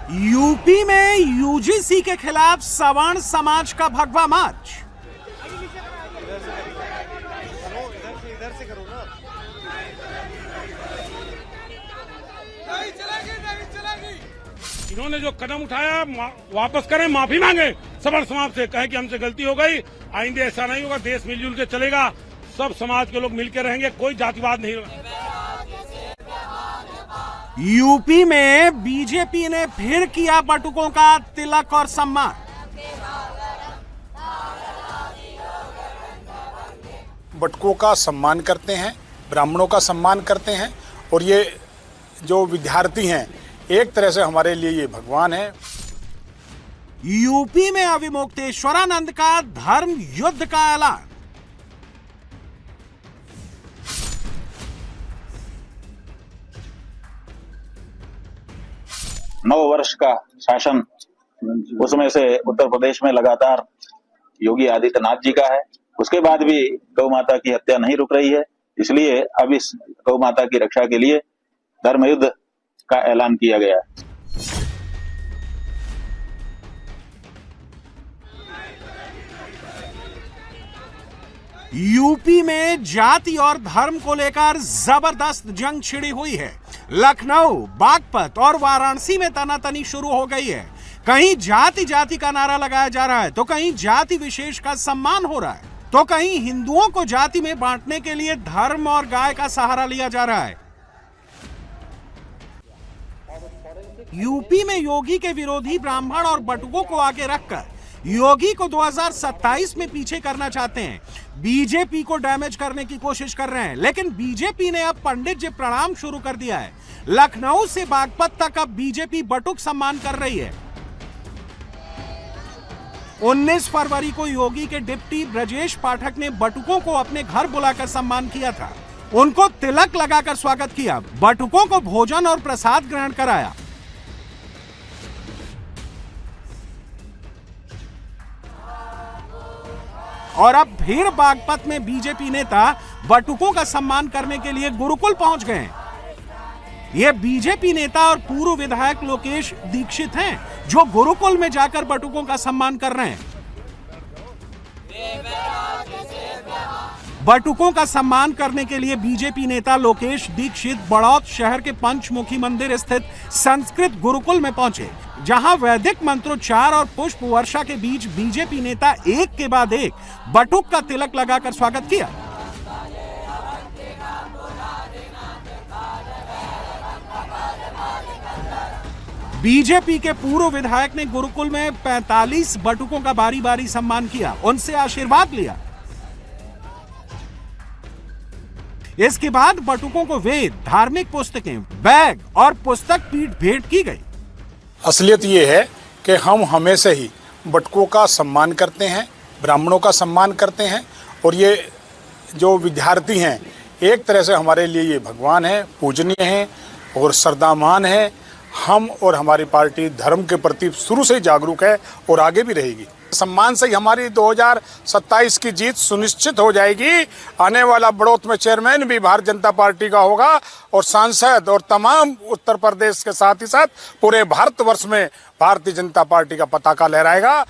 UP में UGC के खिलाफ सवर्ण समाज का भगवा मार्च। इन्होंने जो कदम उठाया वापस करें, माफी मांगे सवर्ण समाज से, कहें कि हमसे गलती हो गई, आइंदे ऐसा नहीं होगा, देश मिलजुल के चलेगा, सब समाज के लोग मिलकर रहेंगे, कोई जातिवाद नहीं होगा। यूपी में बीजेपी ने फिर किया बटुकों का तिलक और सम्मान। बटुकों का सम्मान करते हैं, ब्राह्मणों का सम्मान करते हैं, और ये जो विद्यार्थी हैं एक तरह से हमारे लिए ये भगवान है। यूपी में अविमुक्तेश्वरानंद का धर्म युद्ध का ऐलान। नौ वर्ष का शासन, उसमें से उत्तर प्रदेश में लगातार योगी आदित्यनाथ जी का है। उसके बाद भी गौ माता की हत्या नहीं रुक रही है, इसलिए अब इस गौ माता की रक्षा के लिए धर्म युद्ध का ऐलान किया गया है। यूपी में जाति और धर्म को लेकर जबरदस्त जंग छिड़ी हुई है। लखनऊ, बागपत और वाराणसी में तनातनी शुरू हो गई है। कहीं जाति जाति का नारा लगाया जा रहा है, तो कहीं जाति विशेष का सम्मान हो रहा है, तो कहीं हिंदुओं को जाति में बांटने के लिए धर्म और गाय का सहारा लिया जा रहा है। यूपी में योगी के विरोधी ब्राह्मण और बटुकों को आगे रखकर योगी को 2027 में पीछे करना चाहते हैं। बीजेपी को डैमेज करने की कोशिश कर रहे हैं, लेकिन बीजेपी ने अब पंडित जी प्रणाम शुरू कर दिया है। लखनऊ से बागपत तक अब बीजेपी बटुक सम्मान कर रही है। 19 फरवरी को योगी के डिप्टी ब्रजेश पाठक ने बटुकों को अपने घर बुलाकर सम्मान किया था। उनको तिलक लगाकर स्वागत किया, बटुकों को भोजन और प्रसाद ग्रहण कराया। और अब फिर बागपत में बीजेपी नेता बटुकों का सम्मान करने के लिए गुरुकुल पहुंच गए। ये बीजेपी नेता और पूर्व विधायक लोकेश दीक्षित हैं, जो गुरुकुल में जाकर बटुकों का सम्मान कर रहे हैं। बटुकों का सम्मान करने के लिए बीजेपी नेता लोकेश दीक्षित बड़ौत शहर के पंचमुखी मंदिर स्थित संस्कृत गुरुकुल में पहुंचे, जहां वैदिक मंत्रोच्चार और पुष्प वर्षा के बीच बीजेपी नेता एक के बाद एक बटुक का तिलक लगाकर स्वागत किया। बीजेपी के पूर्व विधायक ने गुरुकुल में 45 बटुकों का बारी बारी सम्मान किया, उनसे आशीर्वाद लिया। इसके बाद बटुकों को वेद, धार्मिक पुस्तकें, बैग और पुस्तक पीठ भेंट की गई। असलियत ये है कि हम हमेशा ही बटुकों का सम्मान करते हैं, ब्राह्मणों का सम्मान करते हैं, और ये जो विद्यार्थी हैं एक तरह से हमारे लिए ये भगवान है, पूजनीय हैं और श्रद्धामान है। हम और हमारी पार्टी धर्म के प्रति शुरू से ही जागरूक है और आगे भी रहेगी। सम्मान से ही हमारी 2027 की जीत सुनिश्चित हो जाएगी। आने वाला बड़ौत में चेयरमैन भी भारतीय जनता पार्टी का होगा, और सांसद और तमाम उत्तर प्रदेश के साथ ही साथ पूरे भारतवर्ष में भारतीय जनता पार्टी का पताका लहराएगा।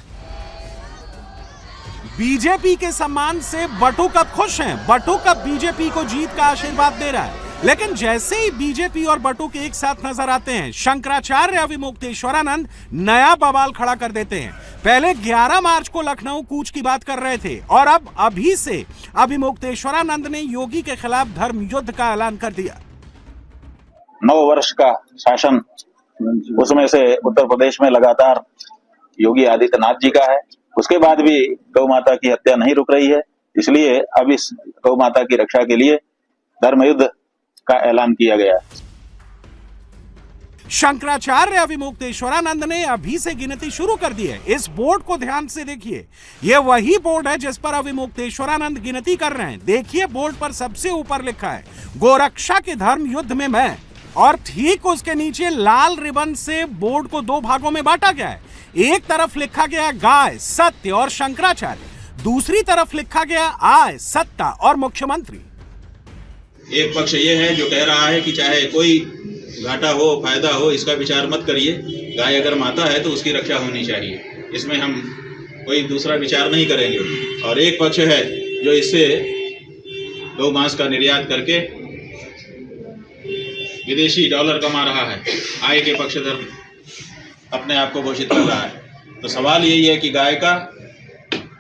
बीजेपी के सम्मान से बटुक अब खुश हैं। बटुक अब बीजेपी को जीत का आशीर्वाद दे रहा है। लेकिन जैसे ही बीजेपी और बटुक एक साथ नजर आते हैं, शंकराचार्य अविमुक्तेश्वरानंद नया बवाल खड़ा कर देते हैं। पहले 11 मार्च को लखनऊ कूच की बात कर रहे थे, और अब अभी से अविमुक्तेश्वरानंद ने योगी के खिलाफ धर्म युद्ध का ऐलान कर दिया। 9 वर्ष का शासन, उसमें से उत्तर प्रदेश में लगातार योगी आदित्यनाथ जी का है। उसके बाद भी गौ माता की हत्या नहीं रुक रही है, इसलिए अब इस गौ माता की रक्षा के लिए धर्म युद्ध का ऐलान किया गया है। शंकराचार्य अविमुक्तेश्वरानंद ने अभी से गिनती शुरू कर दी है। इस बोर्ड को ध्यान से देखिए, यह वही बोर्ड है जिस पर अविमुक्तेश्वरानंद गिनती कर रहे हैं। देखिए, बोर्ड पर सबसे ऊपर लिखा है गोरक्षा के धर्म युद्ध में मैं, और ठीक उसके नीचे लाल रिबन से बोर्ड को 2 भागों में बांटा गया है। एक तरफ लिखा गया गाय, सत्य और शंकराचार्य, दूसरी तरफ लिखा गया आय, सत्ता और मुख्यमंत्री। एक पक्ष ये है जो कह रहा है कि चाहे कोई घाटा हो फायदा हो इसका विचार मत करिए। गाय अगर माता है तो उसकी रक्षा होनी चाहिए, इसमें हम कोई दूसरा विचार नहीं करेंगे। और एक पक्ष है जो इससे गौ मांस का निर्यात करके विदेशी डॉलर कमा रहा है, आय के पक्षधर अपने आप को घोषित कर रहा है। तो सवाल यही है कि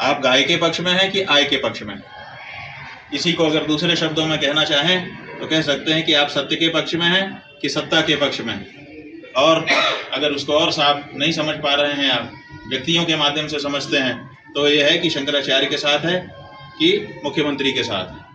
आप गाय के पक्ष में हैं कि आय के पक्ष में? इसी को अगर दूसरे शब्दों में कहना चाहें तो कह सकते हैं कि आप सत्य के पक्ष में हैं कि सत्ता के पक्ष में? और अगर उसको और साफ नहीं समझ पा रहे हैं, आप व्यक्तियों के माध्यम से समझते हैं, तो यह है कि शंकराचार्य के साथ है कि मुख्यमंत्री के साथ है।